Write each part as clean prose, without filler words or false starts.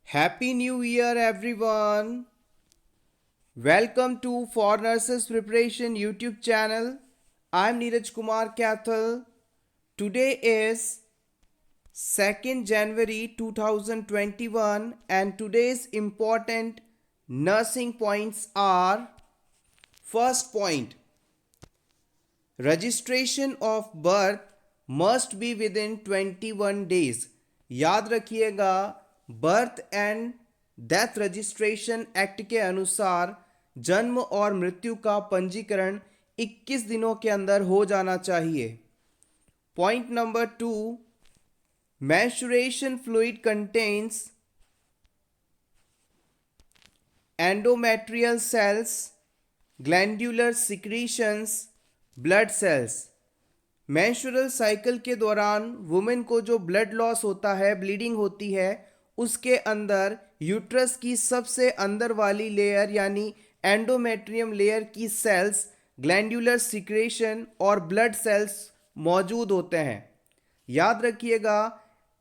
Happy New Year, everyone! Welcome to For Nurses Preparation YouTube channel. I'm Neeraj Kumar Kathal. Today is 2nd January 2021, and today's important nursing points are: first point, registration of birth must be within 21 days. याद रखिएगा, birth and death registration act के अनुसार जन्म और मृत्यु का पंजीकरण 21 दिनों के अंदर हो जाना चाहिए. Point number 2, menstruation fluid contains endometrial cells, glandular secretions, blood cells. Menstrual cycle के दौरान वुमेन को जो ब्लड लॉस होता है, ब्लीडिंग होती है, उसके अंदर यूट्रस की सबसे अंदर वाली लेयर यानी एंडोमेट्रियम लेयर की सेल्स, ग्लैंडुलर सिक्रेशन और ब्लड सेल्स मौजूद होते हैं. याद रखिएगा,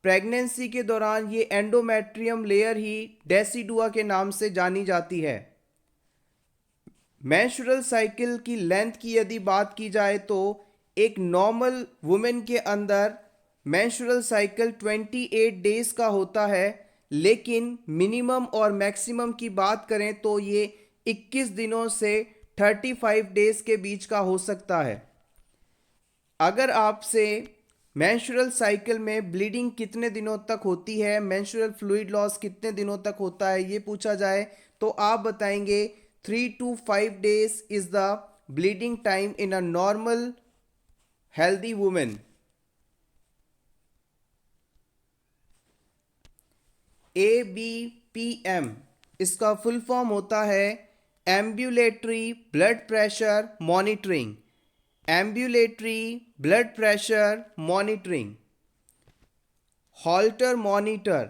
प्रेगनेंसी के दौरान ये एंडोमेट्रियम लेयर ही डेसिडुआ के नाम से जानी जाती है. मेंस्ट्रुअल साइकिल की लेंथ की यदि बात की जाए तो एक नॉर्मल वुमेन के अंदर मेंस्ट्रुअल साइकिल 28 डेज का होता है, लेकिन मिनिमम और मैक्सिमम की बात करें तो ये 21 दिनों से 35 डेज के बीच का हो सकता है. अगर आपसे मेंस्ट्रुअल साइकिल में ब्लीडिंग कितने दिनों तक होती है, मेंस्ट्रुअल फ्लूइड लॉस कितने दिनों तक होता है, ये पूछा जाए तो आप बताएंगे 3 to 5 days is the bleeding time in a normal healthy woman. ABPM इसका फुल फॉर्म होता है ambulatory blood pressure monitoring. Ambulatory blood pressure monitoring. Holter monitor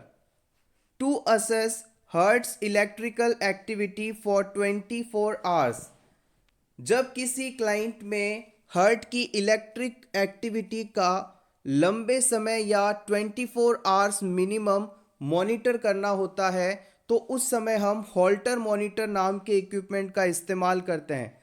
to assess heart's electrical activity for 24 hours. जब किसी client में hurt की electric activity का लंबे समय या 24 आवर्स मिनिमम मॉनिटर करना होता है, तो उस समय हम हॉल्टर मॉनिटर नाम के इक्विपमेंट का इस्तेमाल करते हैं.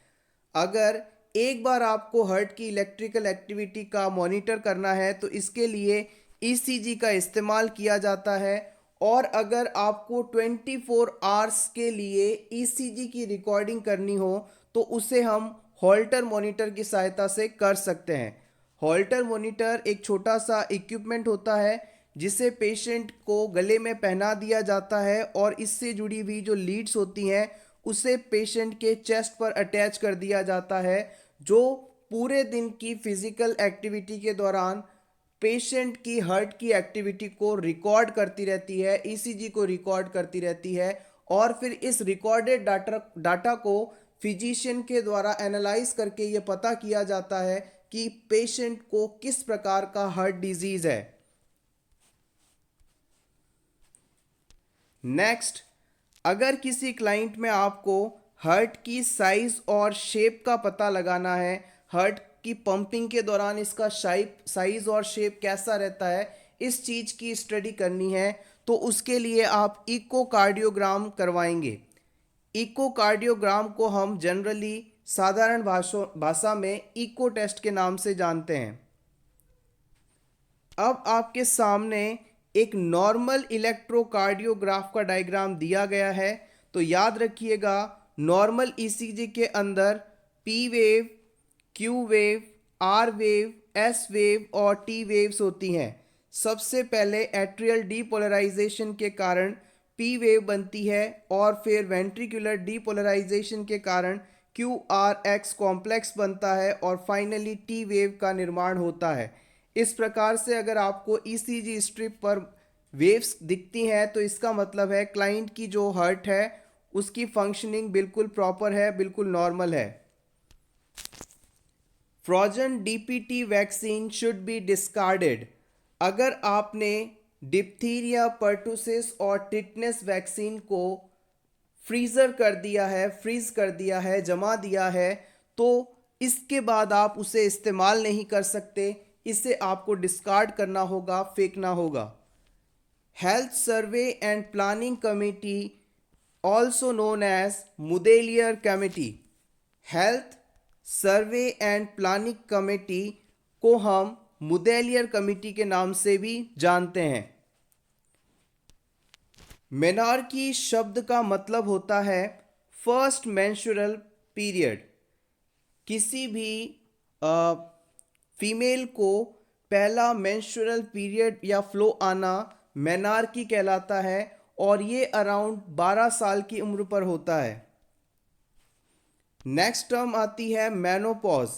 अगर एक बार आपको हर्ट की इलेक्ट्रिकल एक्टिविटी का मॉनिटर करना है तो इसके लिए ईसीजी का इस्तेमाल किया जाता है, और अगर आपको 24 आवर्स के लिए ईसीजी की रिकॉर्डिंग करनी हो तो उसे हम हॉल्टर मॉनिटर की सहायता से कर सकते हैं. हॉल्टर मॉनिटर एक छोटा सा इक्विपमेंट होता है जिसे पेशेंट को गले में पहना दिया जाता है, और इससे जुड़ी हुई जो लीड्स होती हैं उसे पेशेंट के चेस्ट पर अटैच कर दिया जाता है, जो पूरे दिन की फिजिकल एक्टिविटी के दौरान पेशेंट की हार्ट की एक्टिविटी को रिकॉर्ड करती रहती है, ईसीजी को रिकॉर्ड करती रहती है, और फिर इस रिकॉर्डेड डाटा को फिजिशियन के द्वारा एनालाइज करके ये पता किया जाता है कि पेशेंट को किस प्रकार का हार्ट डिजीज है. नेक्स्ट, अगर किसी क्लाइंट में आपको हार्ट की साइज और शेप का पता लगाना है, हार्ट की पंपिंग के दौरान इसका साइज और शेप कैसा रहता है, इस चीज़ की स्टडी करनी है, तो उसके लिए आप इकोकार्डियोग्राम करवाएंगे. इकोकार्डियोग्राम को हम जनरली साधारण भाषा में इको टेस्ट के नाम से जानते हैं. अब आपके सामने एक नॉर्मल इलेक्ट्रोकार्डियोग्राफ का डायग्राम दिया गया है. तो याद रखिएगा, नॉर्मल ईसीजी के अंदर P wave, Q wave, R wave, S wave और टी वेव्स होती हैं. सबसे पहले एट्रियल डीपोलराइजेशन के कारण पी वेव बनती है, और फिर वेंट्रिकुलर डीपोलराइजेशन के कारण क्यू आर एक्स कॉम्प्लेक्स बनता है, और फाइनली टी वेव का निर्माण होता है. इस प्रकार से अगर आपको ईसीजी स्ट्रिप पर वेव्स दिखती हैं तो इसका मतलब है क्लाइंट की जो हार्ट है उसकी फंक्शनिंग बिल्कुल प्रॉपर है, बिल्कुल नॉर्मल है. Frozen DPT vaccine should be discarded. अगर आपने डिप्थीरिया, पर्टुसिस और टिटनेस वैक्सीन को फ्रीज कर दिया है, जमा दिया है, तो इसके बाद आप उसे इस्तेमाल नहीं कर सकते. इसे आपको डिस्कार्ड करना होगा, फेंकना होगा. Health survey and planning committee also known as Mudaliar Committee। Health survey and planning committee को हम मुदेलियर कमेटी के नाम से भी जानते हैं। मेनार्की शब्द का मतलब होता है फर्स्ट मेंस्ट्रुअल पीरियड। किसी भी फीमेल को पहला मेंस्ट्रुअल पीरियड या फ्लो आना मेनार्की कहलाता है और ये अराउंड 12 साल की उम्र पर होता है। नेक्स्ट टर्म आती है मेनोपॉज।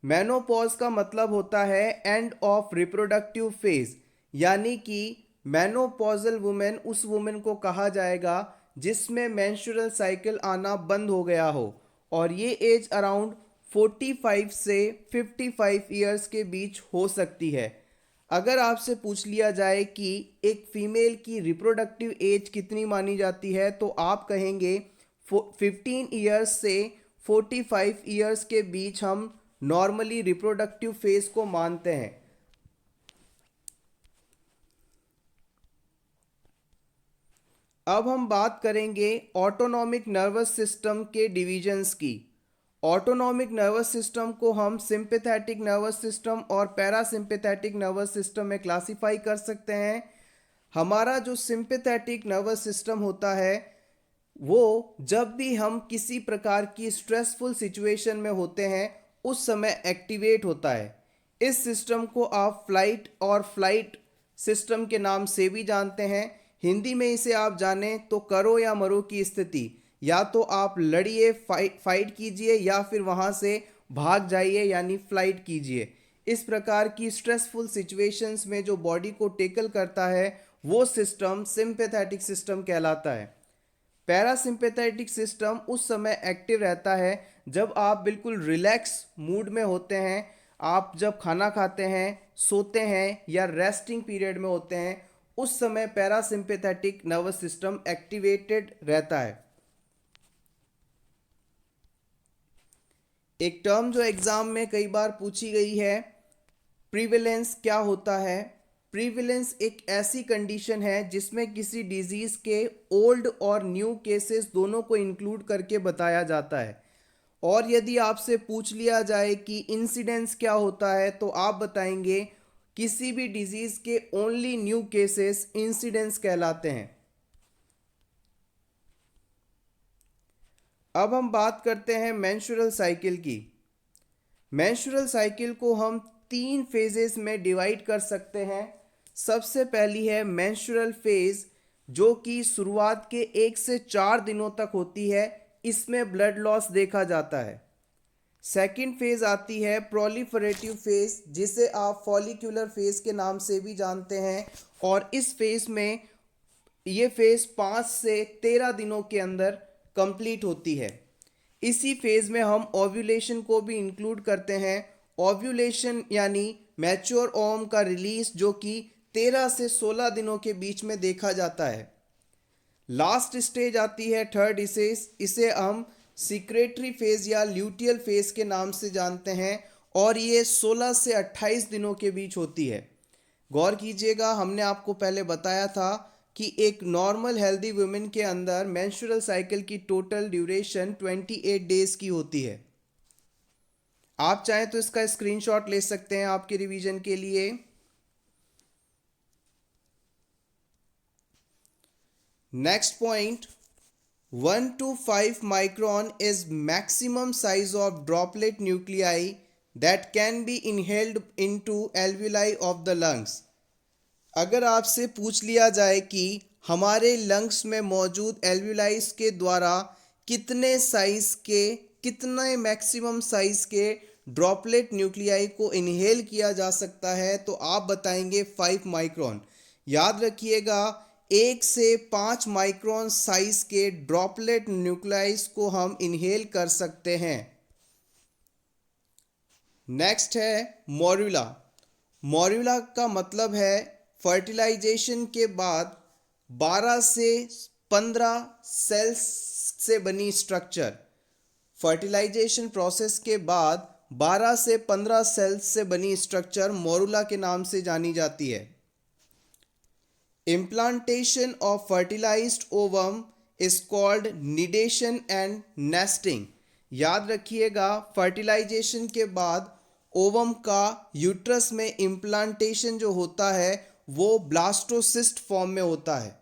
मेनोपॉज का मतलब होता है एंड ऑफ रिप्रोडक्टिव फेज, यानी कि मेनोपॉजल वुमेन उस वुमेन को कहा जाएगा जिसमें मेंस्ट्रुअल साइकिल आना बंद हो गया हो और ये एज अराउंड 45 से 55 ईयर्स के बीच हो सकती है। अगर आपसे पूछ लिया जाए कि एक फीमेल की रिप्रोडक्टिव एज कितनी मानी जाती है तो आप कहेंगे 15 ईयर्स से 45 ईयर्स के बीच हम नॉर्मली रिप्रोडक्टिव फेज को मानते हैं। अब हम बात करेंगे ऑटोनॉमिक नर्वस सिस्टम के डिविजन्स की। ऑटोनॉमिक नर्वस सिस्टम को हम सिंपैथेटिक नर्वस सिस्टम और पैरासिम्पैथेटिक नर्वस सिस्टम में क्लासिफाई कर सकते हैं। हमारा जो सिंपैथेटिक नर्वस सिस्टम होता है वो जब भी हम किसी प्रकार की स्ट्रेसफुल सिचुएशन में होते हैं उस समय एक्टिवेट होता है। इस सिस्टम को आप फ्लाइट और फ्लाइट सिस्टम के नाम से भी जानते हैं। हिंदी में इसे आप जानें तो करो या मरो की स्थिति, या तो आप लड़िए फाइट कीजिए या फिर वहाँ से भाग जाइए यानी फ्लाइट कीजिए। इस प्रकार की स्ट्रेसफुल सिचुएशंस में जो बॉडी को टेकल करता है वो सिस्टम सिंपैथेटिक सिस्टम कहलाता है। पैरासिम्पैथेटिक सिस्टम उस समय एक्टिव रहता है जब आप बिल्कुल रिलैक्स मूड में होते हैं, आप जब खाना खाते हैं, सोते हैं या रेस्टिंग पीरियड में होते हैं, उस समय पैरासिम्पैथेटिक नर्वस सिस्टम एक्टिवेटेड रहता है। एक टर्म जो एग्जाम में कई बार पूछी गई है, प्रीवेलेंस क्या होता है? प्रीवेलेंस एक ऐसी कंडीशन है जिसमें किसी डिजीज के ओल्ड और न्यू केसेस दोनों को इंक्लूड करके बताया जाता है। और यदि आपसे पूछ लिया जाए कि इंसिडेंस क्या होता है तो आप बताएंगे किसी भी डिजीज के ओनली न्यू केसेस इंसिडेंस कहलाते हैं। अब हम बात करते हैं मेंस्ट्रुअल साइकिल की। मेंस्ट्रुअल साइकिल को हम 3 फेजेस में डिवाइड कर सकते हैं। सबसे पहली है मेंस्ट्रुअल फेज जो कि शुरुआत के 1 से 4 दिनों तक होती है, इसमें ब्लड लॉस देखा जाता है। सेकेंड फेज आती है प्रोलिफरेटिव फेज जिसे आप फॉलिक्यूलर फेज के नाम से भी जानते हैं और इस फेज में ये फेज 5 से 13 दिनों के अंदर कंप्लीट होती है। इसी फेज में हम ओव्यूलेशन को भी इंक्लूड करते हैं। ओव्यूलेशन यानी मैच्योर ओवम का रिलीज जो कि 13 से 16 दिनों के बीच में देखा जाता है। लास्ट स्टेज आती है थर्ड स्टेज, इसे हम सिक्रेटरी फेज या ल्यूटियल फेज के नाम से जानते हैं और ये 16 से 28 दिनों के बीच होती है। गौर कीजिएगा, हमने आपको पहले बताया था कि एक नॉर्मल हेल्दी वुमेन के अंदर मेंस्ट्रुअल साइकिल की टोटल ड्यूरेशन 28 डेज की होती है। आप चाहें तो इसका स्क्रीनशॉट ले सकते हैं आपके रिवीजन के लिए। Next point, 1 to 5 micron is maximum size of droplet nuclei that can be inhaled into alveoli of the lungs। अगर आपसे पूछ लिया जाए कि हमारे लंग्स में मौजूद एल्वुलाइज के द्वारा कितने मैक्सिमम साइज के ड्रॉपलेट न्यूक्लियाई को इनहेल किया जा सकता है तो आप बताएंगे 5 माइक्रोन। याद रखिएगा 1 से 5 माइक्रोन साइज के ड्रॉपलेट न्यूक्लियाइज को हम इनहेल कर सकते हैं। नेक्स्ट है मोरुला। मोरुला का मतलब है फर्टिलाइजेशन के बाद 12 से 15 सेल्स से बनी स्ट्रक्चर। फर्टिलाइजेशन प्रोसेस के बाद 12 से 15 सेल्स से बनी स्ट्रक्चर मोरुला के नाम से जानी जाती है। Implantation of fertilized ovum is called nidation and nesting. याद रखिएगा, फर्टिलाइजेशन के बाद ओवम का यूट्रस में इम्प्लांटेशन जो होता है वो ब्लास्टोसिस्ट फॉर्म में होता है,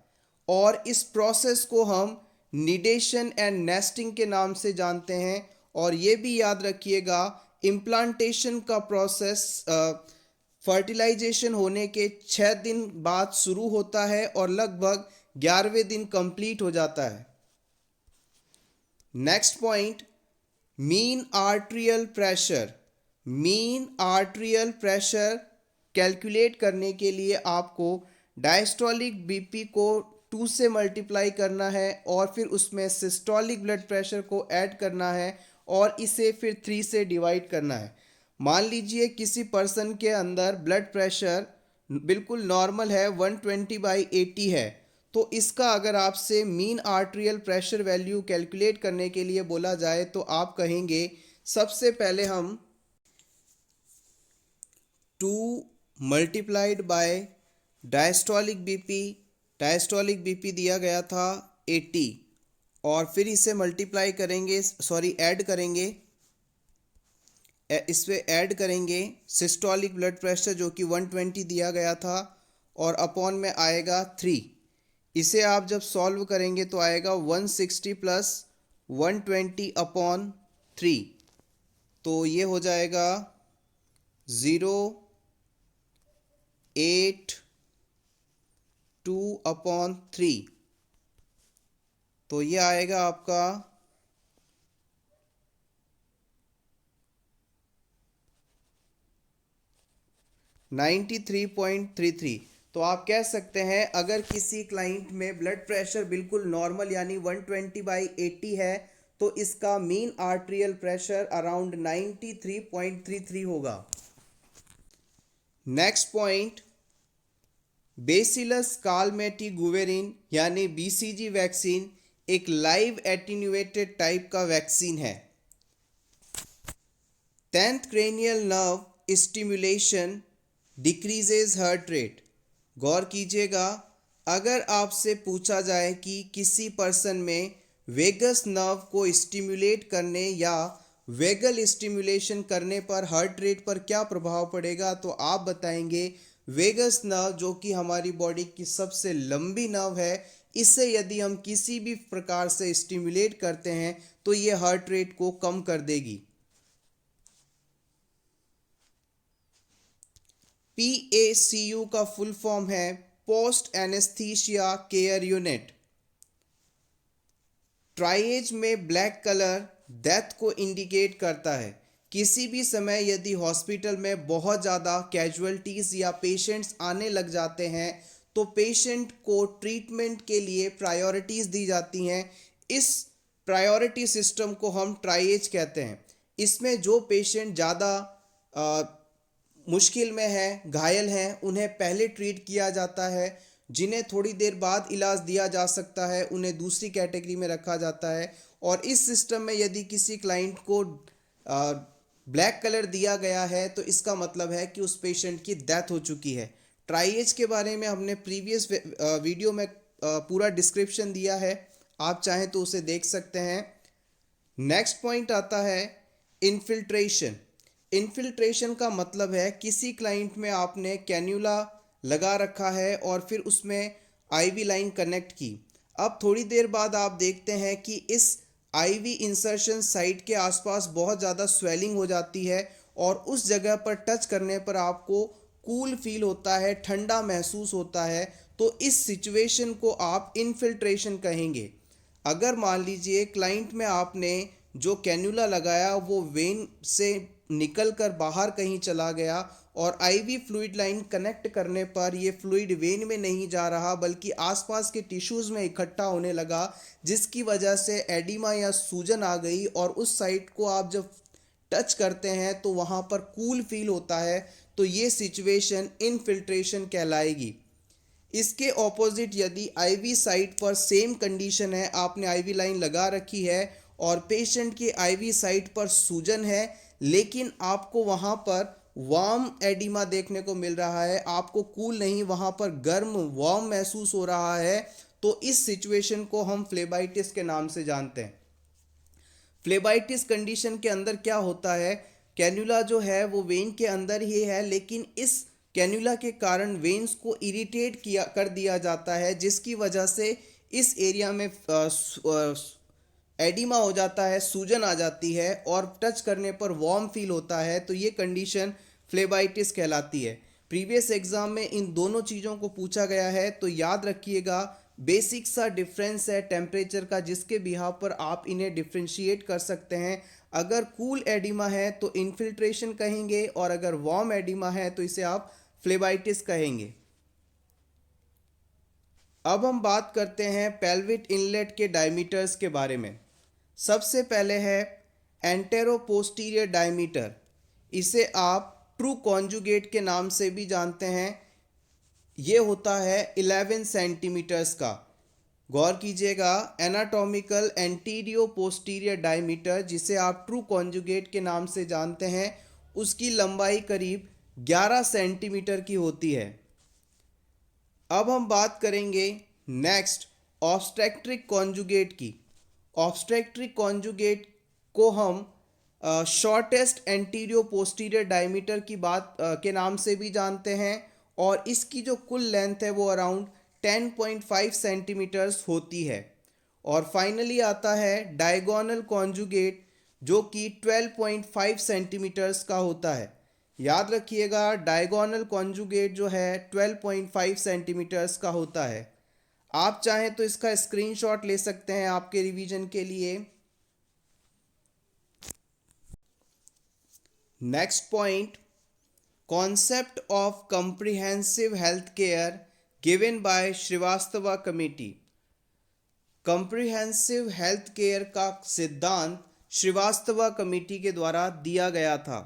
और इस प्रोसेस को हम निडेशन एंड नेस्टिंग के नाम से जानते हैं। और ये भी याद रखिएगा, इम्प्लांटेशन का प्रोसेस फर्टिलाइजेशन होने के 6 दिन बाद शुरू होता है और लगभग 11वें दिन कंप्लीट हो जाता है। Next point, mean arterial pressure. Mean arterial pressure calculate करने के लिए आपको डायस्टोलिक बीपी को 2 से मल्टीप्लाई करना है और फिर उसमें सिस्टोलिक ब्लड प्रेशर को ऐड करना है और इसे फिर 3 से डिवाइड करना है। मान लीजिए किसी पर्सन के अंदर ब्लड प्रेशर बिल्कुल नॉर्मल है, 120/80 है, तो इसका अगर आपसे mean arterial pressure value calculate करने के लिए बोला जाए तो आप कहेंगे सबसे पहले हम 2 मल्टीप्लाइड बाय डायस्टोलिक बीपी दिया गया था 80, और फिर इसे मल्टीप्लाई करेंगे, ऐड करेंगे, इसमें ऐड करेंगे सिस्टोलिक ब्लड प्रेशर जो कि 120 दिया गया था, और अपॉन में आएगा 3। इसे आप जब सॉल्व करेंगे तो आएगा 160 प्लस 120 अपॉन 3, तो ये हो जाएगा 082 अपॉन 3, तो ये आएगा आपका 93.33। तो आप कह सकते हैं अगर किसी क्लाइंट में ब्लड प्रेशर बिल्कुल नॉर्मल यानी 120/80 है तो इसका मीन आर्ट्रियल प्रेशर अराउंड 93.33 होगा। नेक्स्ट पॉइंट, बेसिलस कालमेटी-गुवेरिन यानी बीसीजी वैक्सीन एक लाइव एटीन्यूएटेड टाइप का वैक्सीन है। 10th cranial nerve stimulation decreases heart rate. गौर कीजिएगा, अगर आपसे पूछा जाए कि किसी पर्सन में वेगस नर्व को स्टिमुलेट करने या वेगल स्टिमुलेशन करने पर हार्ट रेट पर क्या प्रभाव पड़ेगा, तो आप बताएंगे वेगस नर्व जो कि हमारी बॉडी की सबसे लंबी नर्व है, इससे यदि हम किसी भी प्रकार से स्टिमुलेट करते हैं तो ये हार्ट रेट को कम कर देगी। PACU का फुल फॉर्म है post anaesthesia care unit. Triage में ब्लैक कलर डेथ को इंडिकेट करता है। किसी भी समय यदि हॉस्पिटल में बहुत ज़्यादा कैजुअल्टीज या पेशेंट्स आने लग जाते हैं तो पेशेंट को ट्रीटमेंट के लिए प्रायोरिटीज़ दी जाती हैं। इस प्रायोरिटी सिस्टम को हम ट्राइएज कहते हैं। इसमें जो पेशेंट ज़्यादा मुश्किल में है, घायल हैं, उन्हें पहले ट्रीट किया जाता है। जिन्हें थोड़ी देर बाद इलाज दिया जा सकता है उन्हें दूसरी कैटेगरी में रखा जाता है। और इस सिस्टम में यदि किसी क्लाइंट को ब्लैक कलर दिया गया है तो इसका मतलब है कि उस पेशेंट की डेथ हो चुकी है। ट्राइएज के बारे में हमने प्रीवियस वीडियो में पूरा डिस्क्रिप्शन दिया है, आप चाहें तो उसे देख सकते हैं। नेक्स्ट पॉइंट आता है इन्फिल्ट्रेशन। इन्फिल्ट्रेशन का मतलब है किसी क्लाइंट में आपने कैन्यूला लगा रखा है और फिर उसमें आईवी लाइन कनेक्ट की। अब थोड़ी देर बाद आप देखते हैं कि इस आईवी इंसर्शन साइट के आसपास बहुत ज़्यादा स्वेलिंग हो जाती है और उस जगह पर टच करने पर आपको कूल फील होता है, ठंडा महसूस होता है, तो इस सिचुएशन को आप इन्फिल्ट्रेशन कहेंगे। अगर मान लीजिए क्लाइंट में आपने जो कैन्यूला लगाया वो वेन से निकल कर बाहर कहीं चला गया और आईवी फ्लूइड लाइन कनेक्ट करने पर ये फ्लूइड वेन में नहीं जा रहा बल्कि आसपास के टिश्यूज़ में इकट्ठा होने लगा, जिसकी वजह से एडिमा या सूजन आ गई और उस साइट को आप जब टच करते हैं तो वहाँ पर कूल फील होता है, तो ये सिचुएशन इन्फिल्ट्रेशन कहलाएगी। इसके ऑपोजिट यदि आईवी साइट पर सेम कंडीशन है, आपने आईवी लाइन लगा रखी है और पेशेंट की आईवी साइट पर सूजन है लेकिन आपको वहाँ पर वार्म एडिमा देखने को मिल रहा है, आपको कूल नहीं वहाँ पर गर्म वार्म महसूस हो रहा है, तो इस सिचुएशन को हम फ्लेबाइटिस के नाम से जानते हैं। फ्लेबाइटिस कंडीशन के अंदर क्या होता है, कैन्युला जो है वो वेन के अंदर ही है, लेकिन इस कैन्युला के कारण वेन्स को इरिटेट किया कर दिया जाता है, जिसकी वजह से इस एरिया में एडिमा हो जाता है, सूजन आ जाती है और टच करने पर वार्म फील होता है। तो ये कंडीशन फ्लेबाइटिस कहलाती है। प्रीवियस एग्जाम में इन दोनों चीज़ों को पूछा गया है, तो याद रखिएगा बेसिक सा डिफरेंस है टेम्परेचर का, जिसके बिहाव पर आप इन्हें डिफ्रेंशिएट कर सकते हैं। अगर कूल एडिमा है तो इन्फिल्ट्रेशन कहेंगे, और अगर वार्म एडिमा है तो इसे आप फ्लेबाइटिस कहेंगे। अब हम बात करते हैं पेल्विक इनलेट के डायमीटर्स के बारे में। सबसे पहले है एंटेरो पोस्टीरियर डायमीटर, इसे आप ट्रू कॉन्जुगेट के नाम से भी जानते हैं। ये होता है 11 सेंटीमीटर्स का। गौर कीजिएगा, एनाटॉमिकल एंटीरियो पोस्टीरियर डायमीटर, जिसे आप ट्रू कॉन्जुगेट के नाम से जानते हैं, उसकी लंबाई करीब 11 सेंटीमीटर की होती है। अब हम बात करेंगे नेक्स्ट ऑब्स्टेट्रिक कॉन्जुगेट की। ऑब्स्टेट्रिक कॉन्जुगेट को हम शॉर्टेस्ट एंटीरियो पोस्टीरियर डायमीटर की बात के नाम से भी जानते हैं, और इसकी जो कुल लेंथ है वो अराउंड 10.5 सेंटीमीटर्स होती है। और फाइनली आता है डायगोनल कॉन्जुगेट, जो कि 12.5 सेंटीमीटर्स का होता है। याद रखिएगा, डायगोनल कॉन्जुगेट जो है 12.5 सेंटीमीटर्स का होता है। आप चाहें तो इसका स्क्रीनशॉट ले सकते हैं आपके रिवीजन के लिए। Next point, concept of comprehensive health care given by Srivastava committee. Comprehensive health care का सिद्धांत श्रीवास्तव कमेटी के द्वारा दिया गया था।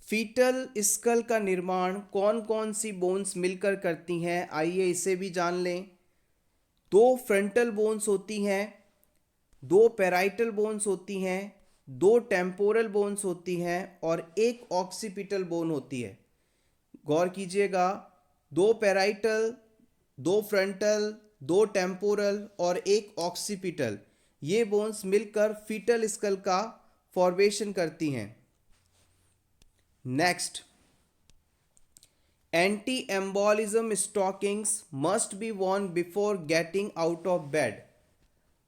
फीटल स्कल का निर्माण कौन कौन सी बोन्स मिलकर करती हैं, आइए इसे भी जान लें। 2 फ्रंटल बोन्स होती हैं, 2 पैराइटल बोन्स होती हैं, 2 टेम्पोरल बोन्स होती हैं, और 1 ऑक्सीपिटल बोन होती है। गौर कीजिएगा, 2 पैराइटल, 2 फ्रंटल, 2 टेम्पोरल और 1 ऑक्सीपिटल, ये बोन्स मिलकर फीटल स्कल का फॉर्मेशन करती हैं। Next, anti embolism stockings must be Warne before getting out of bed.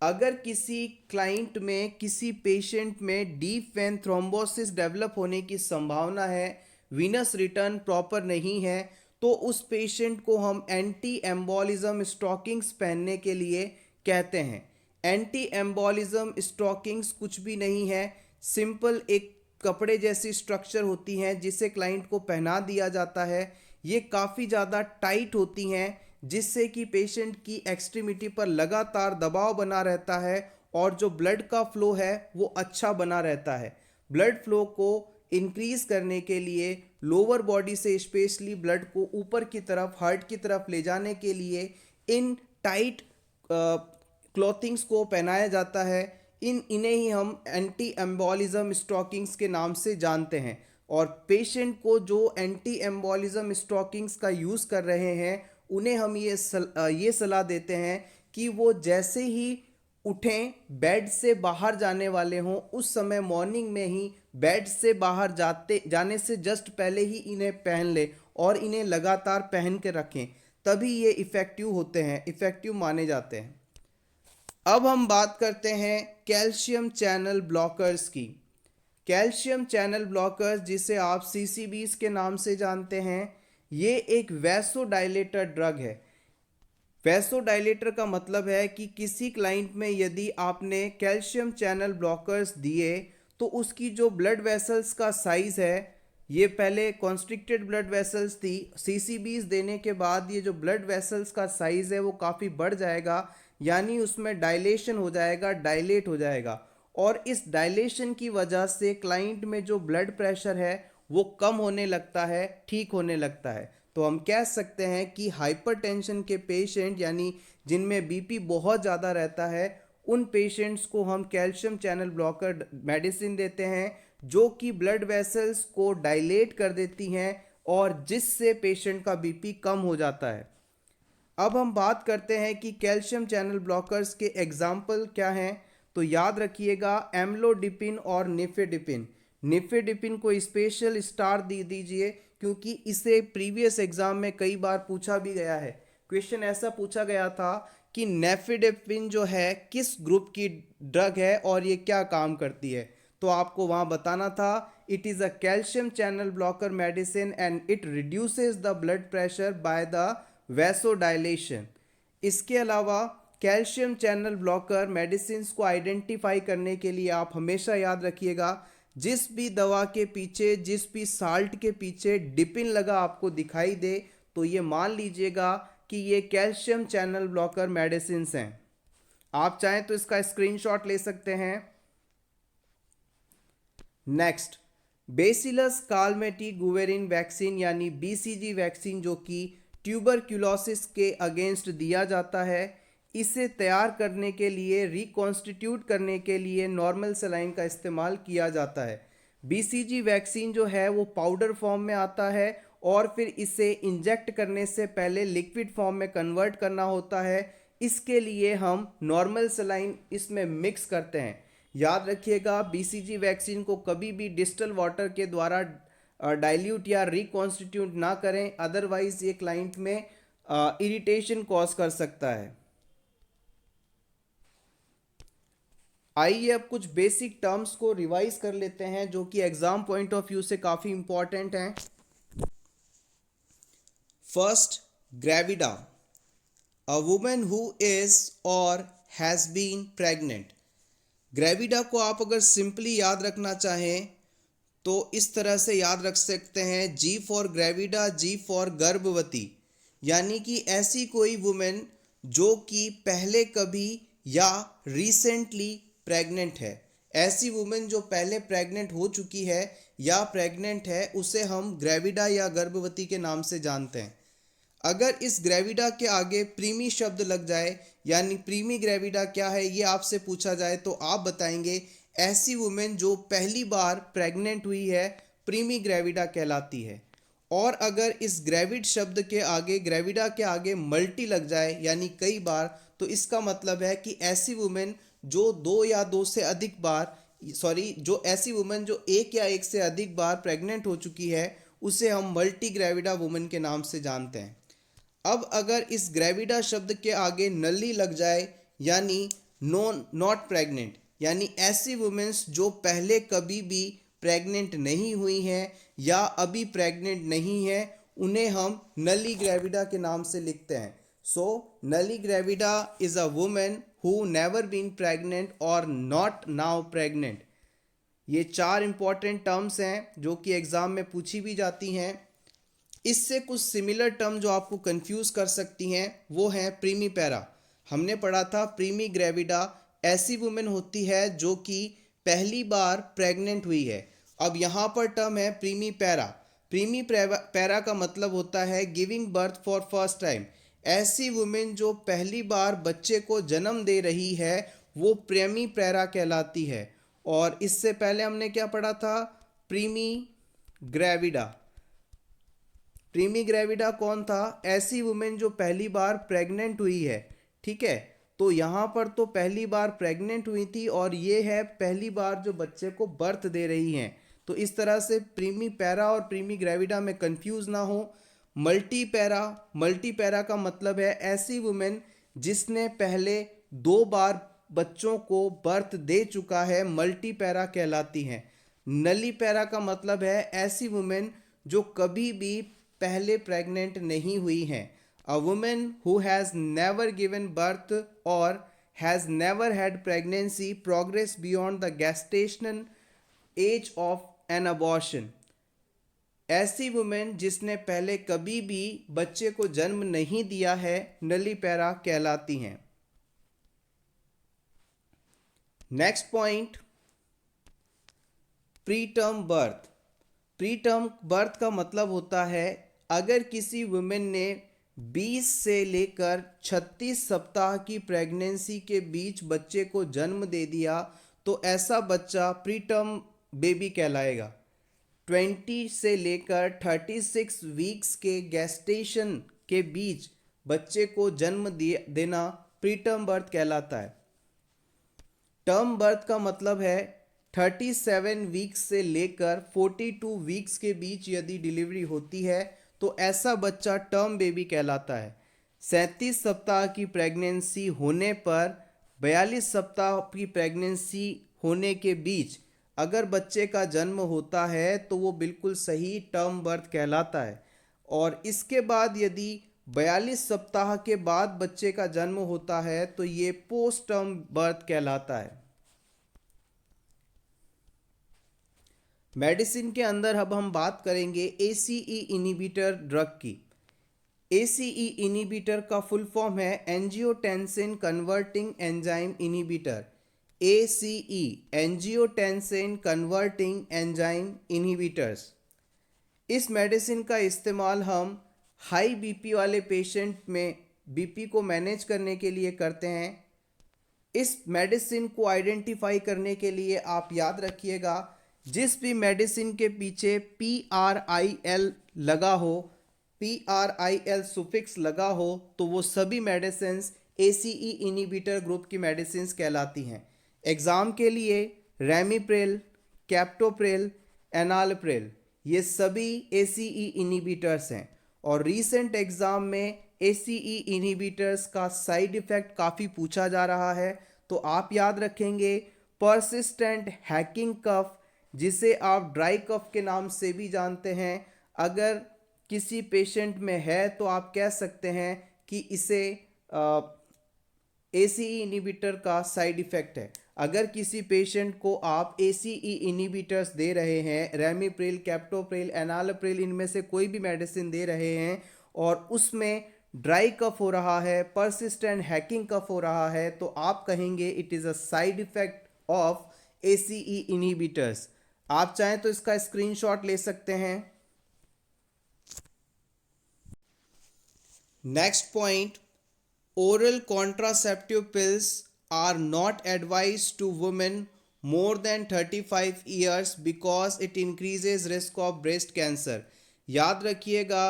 अगर किसी क्लाइंट में, किसी पेशेंट में डीप वेन थ्रोम्बोसिस डेवलप होने की संभावना है, वीनस रिटर्न प्रॉपर नहीं है, तो उस पेशेंट को हम एंटी एम्बोलिज्म स्टॉकिंग्स पहनने के लिए कहते हैं। एंटी एम्बोलिज्म स्टॉकिंग्स कुछ भी नहीं है, सिंपल एक कपड़े जैसी स्ट्रक्चर होती हैं जिसे क्लाइंट को पहना दिया जाता है। ये काफ़ी ज़्यादा टाइट होती हैं, जिससे कि पेशेंट की एक्सट्रीमिटी पर लगातार दबाव बना रहता है, और जो ब्लड का फ्लो है वो अच्छा बना रहता है। ब्लड फ्लो को इंक्रीज करने के लिए, लोअर बॉडी से स्पेशली ब्लड को ऊपर की तरफ, हार्ट की तरफ ले जाने के लिए इन टाइट क्लॉथिंग्स को पहनाया जाता है। इन्हें ही हम एंटी एम्बोलिज्म स्टॉकिंग्स के नाम से जानते हैं। और पेशेंट को जो एंटी एम्बोलिज्म स्टॉकिंग्स का यूज़ कर रहे हैं, उन्हें हम ये सलाह देते हैं कि वो जैसे ही उठें, बेड से बाहर जाने वाले हों, उस समय मॉर्निंग में ही बेड से बाहर जाने से जस्ट पहले ही इन्हें पहन लें, और इन्हें लगातार पहन के रखें, तभी ये इफ़ेक्टिव होते हैं, इफ़ेक्टिव माने जाते हैं। अब हम बात करते हैं कैल्शियम चैनल ब्लॉकर्स की। कैल्शियम चैनल ब्लॉकर्स, जिसे आप सीसीबीज के नाम से जानते हैं, ये एक वैसोडाइलेटर ड्रग है। वैसोडाइलेटर का मतलब है कि किसी क्लाइंट में यदि आपने कैल्शियम चैनल ब्लॉकर्स दिए, तो उसकी जो ब्लड वेसल्स का साइज़ है, ये पहले कॉन्स्ट्रिक्टेड ब्लड वेसल्स थी, सीसीबीज देने के बाद ये जो ब्लड वेसल्स का साइज़ है वो काफ़ी बढ़ जाएगा, यानी उसमें डायलेशन हो जाएगा, डायलेट हो जाएगा, और इस डायलेशन की वजह से क्लाइंट में जो ब्लड प्रेशर है वो कम होने लगता है, ठीक होने लगता है। तो हम कह सकते हैं कि हाइपरटेंशन के पेशेंट, यानी जिनमें बीपी बहुत ज़्यादा रहता है, उन पेशेंट्स को हम कैल्शियम चैनल ब्लॉकर मेडिसिन देते हैं, जो कि ब्लड वेसल्स को डायलेट कर देती हैं और जिससे पेशेंट का बीपी कम हो जाता है। अब हम बात करते हैं कि कैल्शियम चैनल ब्लॉकर्स के एग्जाम्पल क्या हैं। तो याद रखिएगा एम्लोडिपिन और निफेडिपिन। निफेडिपिन को स्पेशल स्टार दे दीजिए क्योंकि इसे प्रीवियस एग्जाम में कई बार पूछा भी गया है। क्वेश्चन ऐसा पूछा गया था कि नेफेडिपिन जो है किस ग्रुप की ड्रग है और ये क्या काम करती है। तो आपको वहां बताना था it is a calcium channel blocker medicine and it reduces the blood pressure by the vasodilation. इसके अलावा कैल्शियम चैनल ब्लॉकर मेडिसिन को आइडेंटिफाई करने के लिए आप हमेशा याद रखिएगा जिस भी दवा के पीछे, जिस भी साल्ट के पीछे डिपिन लगा आपको दिखाई दे तो ये मान लीजिएगा कि ये कैल्शियम चैनल ब्लॉकर मेडिसिन हैं। आप चाहें तो इसका स्क्रीनशॉट ले सकते हैं। नेक्स्ट, बेसिलस कालमेटी गुवेरिन वैक्सीन यानी बीसीजी वैक्सीन जो कि ट्यूबरक्यूलोसिस के अगेंस्ट दिया जाता है। इसे तैयार करने के लिए, रिकॉन्स्टिट्यूट करने के लिए नॉर्मल सलाइन का इस्तेमाल किया जाता है। बीसीजी वैक्सीन जो है वो पाउडर फॉर्म में आता है और फिर इसे इंजेक्ट करने से पहले लिक्विड फॉर्म में कन्वर्ट करना होता है। इसके लिए हम नॉर्मल सलाइन इसमें मिक्स करते हैं। याद रखिएगा बीसीजी वैक्सीन को कभी भी डिस्टल वाटर के द्वारा डाइल्यूट या रिकॉन्स्टिट्यूट ना करें, अदरवाइज ये क्लाइंट में इरिटेशन कॉज कर सकता है। आइए अब कुछ बेसिक टर्म्स को रिवाइज कर लेते हैं जो कि एग्जाम पॉइंट ऑफ व्यू से काफ़ी इंपॉर्टेंट हैं। First, gravida, a women who is और हैज़ बीन प्रेग्नेंट। ग्रेविडा को आप अगर सिंपली याद रखना चाहें तो इस तरह से याद रख सकते हैं, जी फॉर ग्रेविडा, जी फॉर गर्भवती। यानी कि ऐसी कोई वुमेन जो कि पहले कभी या रिसेंटली प्रेग्नेंट है। ऐसी वुमेन जो पहले प्रेग्नेंट हो चुकी है या प्रेग्नेंट है उसे हम ग्रेविडा या गर्भवती के नाम से जानते हैं। अगर इस ग्रेविडा के आगे प्रीमी शब्द लग जाए, यानी प्रीमी ग्रेविडा क्या है ये आपसे पूछा जाए तो आप बताएंगे ऐसी वुमेन जो पहली बार प्रेग्नेंट हुई है प्रीमी ग्रेविडा कहलाती है। और अगर इस ग्रेविड शब्द के आगे, ग्रेविडा के आगे मल्टी लग जाए यानी कई बार, तो इसका मतलब है कि ऐसी वुमेन जो जो ऐसी वुमेन जो एक या एक से अधिक बार प्रेग्नेंट हो चुकी है उसे हम मल्टी ग्रेविडा वुमेन के नाम से जानते हैं। अब अगर इस ग्रेविडा शब्द के आगे नली लग जाए यानी नॉट प्रेग्नेंट, यानी ऐसी वुमेन्स जो पहले कभी भी प्रेग्नेंट नहीं हुई हैं या अभी प्रेग्नेंट नहीं है, उन्हें हम नली ग्रेविडा के नाम से लिखते हैं। So nulligravida is a women who never been pregnant और नॉट नाउ प्रेग्नेंट। ये 4 इंपॉर्टेंट टर्म्स हैं जो कि एग्जाम में पूछी भी जाती हैं। इससे कुछ सिमिलर टर्म जो आपको कंफ्यूज कर सकती हैं वो हैं प्रीमी पैरा। हमने पढ़ा था प्रीमी ग्रेविडा ऐसी वुमेन होती है जो कि पहली बार प्रेग्नेंट हुई है। अब यहाँ पर टर्म है प्रीमी पैरा। प्रीमी पैरा का मतलब होता है giving birth for first time. ऐसी वुमेन जो पहली बार बच्चे को जन्म दे रही है वो प्रीमी पैरा कहलाती है। और इससे पहले हमने क्या पढ़ा था, प्रीमी ग्रेविडा। प्रीमी ग्रेविडा कौन था, ऐसी वुमेन जो पहली बार प्रेग्नेंट हुई है। ठीक है, तो यहाँ पर तो पहली बार प्रेग्नेंट हुई थी और ये है पहली बार जो बच्चे को बर्थ दे रही हैं। तो इस तरह से प्रीमी पैरा और प्रीमी ग्रेविडा में कंफ्यूज ना हो। मल्टी पैरा का मतलब है ऐसी वुमेन जिसने पहले 2 बार बच्चों को बर्थ दे चुका है, मल्टी पैरा कहलाती हैं। नली पैरा का मतलब है ऐसी वुमेन जो कभी भी पहले प्रेग्नेंट नहीं हुई हैं। A women who has never given birth और has never had pregnancy progress beyond the gestational age of an abortion. ऐसी वुमेन जिसने पहले कभी भी बच्चे को जन्म नहीं दिया है नली पैरा कहलाती हैं। Next point, pre term birth. Pre term birth का मतलब होता है अगर किसी वुमेन ने 20 से लेकर 36 सप्ताह की प्रेगनेंसी के बीच बच्चे को जन्म दे दिया तो ऐसा बच्चा प्री टर्म बेबी कहलाएगा। 20 से लेकर 36 वीक्स के गेस्टेशन के बीच बच्चे को जन्म देना प्रीटर्म बर्थ कहलाता है। टर्म बर्थ का मतलब है 37 वीक्स से लेकर 42 वीक्स के बीच यदि डिलीवरी होती है तो ऐसा बच्चा टर्म बेबी कहलाता है। 37 सप्ताह की प्रेगनेंसी होने पर 42 सप्ताह की प्रेगनेंसी होने के बीच अगर बच्चे का जन्म होता है तो वो बिल्कुल सही टर्म बर्थ कहलाता है। और इसके बाद यदि 42 सप्ताह के बाद बच्चे का जन्म होता है तो ये पोस्ट टर्म बर्थ कहलाता है। मेडिसिन के अंदर अब हम बात करेंगे ACE इनिबिटर ड्रग की। ACE इनिबिटर का फुल फॉर्म है angiotensin converting enzyme inhibitor. ACE angiotensin converting enzyme inhibitors. इस मेडिसिन का इस्तेमाल हम हाई बीपी वाले पेशेंट में बीपी को मैनेज करने के लिए करते हैं। इस मेडिसिन को आइडेंटिफाई करने के लिए आप याद रखिएगा, जिस भी मेडिसिन के पीछे PRIL लगा हो, PRIL सुफिक्स लगा हो, तो वो सभी मेडिसिन्स ACE इनिबिटर ग्रुप की मेडिसिन्स कहलाती हैं। एग्ज़ाम के लिए रेमिप्रिल, कैप्टोप्रिल, एनालप्रिल ये सभी ACE इनिबिटर्स हैं। और रीसेंट एग्ज़ाम में ACE इनिबिटर्स का साइड इफ़ेक्ट काफ़ी पूछा जा रहा है, तो आप याद रखेंगे परसिस्टेंट हैकिंग कफ, जिसे आप ड्राई कफ के नाम से भी जानते हैं। अगर किसी पेशेंट में है तो आप कह सकते हैं कि इसे ACE इनिबिटर का साइड इफ़ेक्ट है। अगर किसी पेशेंट को आप ACE इनिबिटर्स दे रहे हैं, रेमिप्रिल, कैप्टोप्रिल, एनालप्रिल, इनमें से कोई भी मेडिसिन दे रहे हैं और उसमें ड्राई कफ हो रहा है, परसिस्टेंट हैकिंग कफ हो रहा है, तो आप कहेंगे it is a side effect of ACE inhibitors. आप चाहें तो इसका स्क्रीनशॉट ले सकते हैं। Next point, oral contraceptive pills are not advised to women more than 35 years because it increases risk of breast cancer। याद रखिएगा,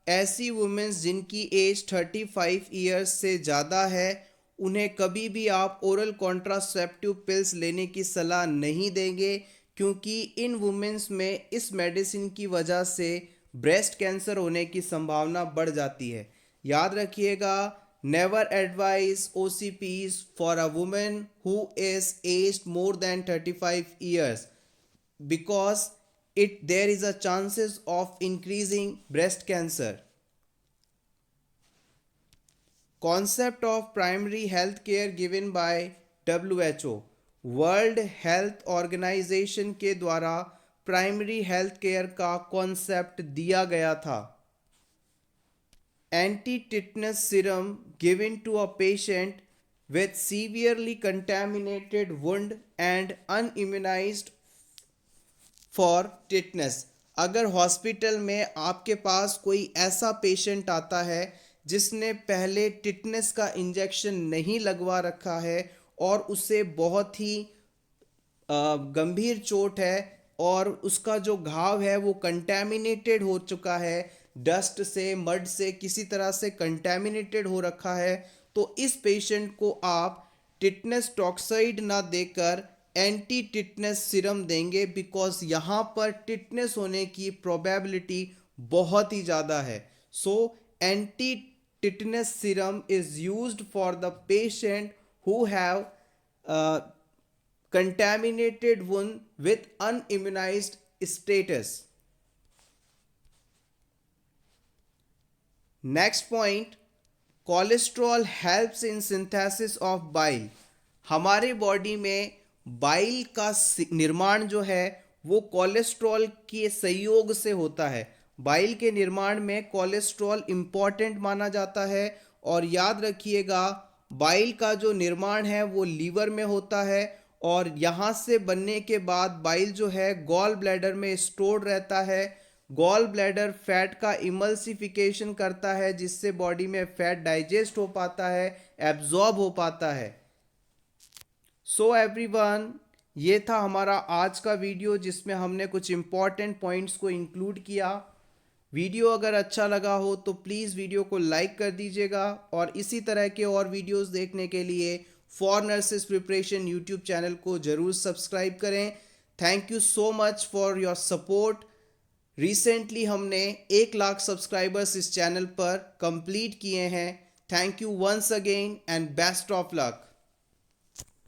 ऐसी वुमेन्स जिनकी एज 35 ईयर्स से ज़्यादा है उन्हें कभी भी आप ओरल कॉन्ट्रासेप्टिव पिल्स लेने की सलाह नहीं देंगे, क्योंकि इन वुमेन्स में इस मेडिसिन की वजह से ब्रेस्ट कैंसर होने की संभावना बढ़ जाती है। याद रखिएगा, never advise OCPs for a woman who is aged more than 35 years because there is a chances of increasing breast cancer। Concept of primary health care given by WHO, world health organization के द्वारा primary health care का concept दिया गया था। Anti-tetanus serum given to a patient with severely contaminated wound and unimmunized for tetanus। अगर hospital में आपके पास कोई ऐसा पेशेंट आता है जिसने पहले टिटनेस का इंजेक्शन नहीं लगवा रखा है और उसे बहुत ही गंभीर चोट है और उसका जो घाव है वो कंटैमिनेटेड हो चुका है, डस्ट से, मड से, किसी तरह से कंटैमिनेटेड हो रखा है, तो इस पेशेंट को आप टिटनेस टॉक्साइड ना देकर एंटी टिटनेस सीरम देंगे, बिकॉज यहाँ पर टिटनेस होने की प्रोबेबिलिटी बहुत ही ज़्यादा है। So anti tetanus serum is used for the patient who have contaminated wound with unimmunized status। Next point, cholesterol helps in synthesis of bile। हमारे बॉडी में बाइल का निर्माण जो है वो कोलेस्ट्रॉल के सहयोग से होता है। बाइल के निर्माण में कोलेस्ट्रॉल इम्पॉर्टेंट माना जाता है। और याद रखिएगा, बाइल का जो निर्माण है वो लीवर में होता है और यहाँ से बनने के बाद बाइल जो है गॉल ब्लैडर में स्टोर रहता है। गॉल ब्लैडर फैट का इमल्सिफिकेशन करता है, जिससे बॉडी में फैट डाइजेस्ट हो पाता है, एब्जॉर्ब हो पाता है। सो एवरीवन, ये था हमारा आज का वीडियो जिसमें हमने कुछ इम्पॉर्टेंट पॉइंट्स को इंक्लूड किया। वीडियो अगर अच्छा लगा हो तो प्लीज़ वीडियो को लाइक कर दीजिएगा और इसी तरह के और वीडियोस देखने के लिए for nurses preparation YouTube channel को ज़रूर सब्सक्राइब करें। Thank you so much for your support. Recently हमने 1 लाख सब्सक्राइबर्स इस चैनल पर कंप्लीट किए हैं। Thank you once again and best of luck.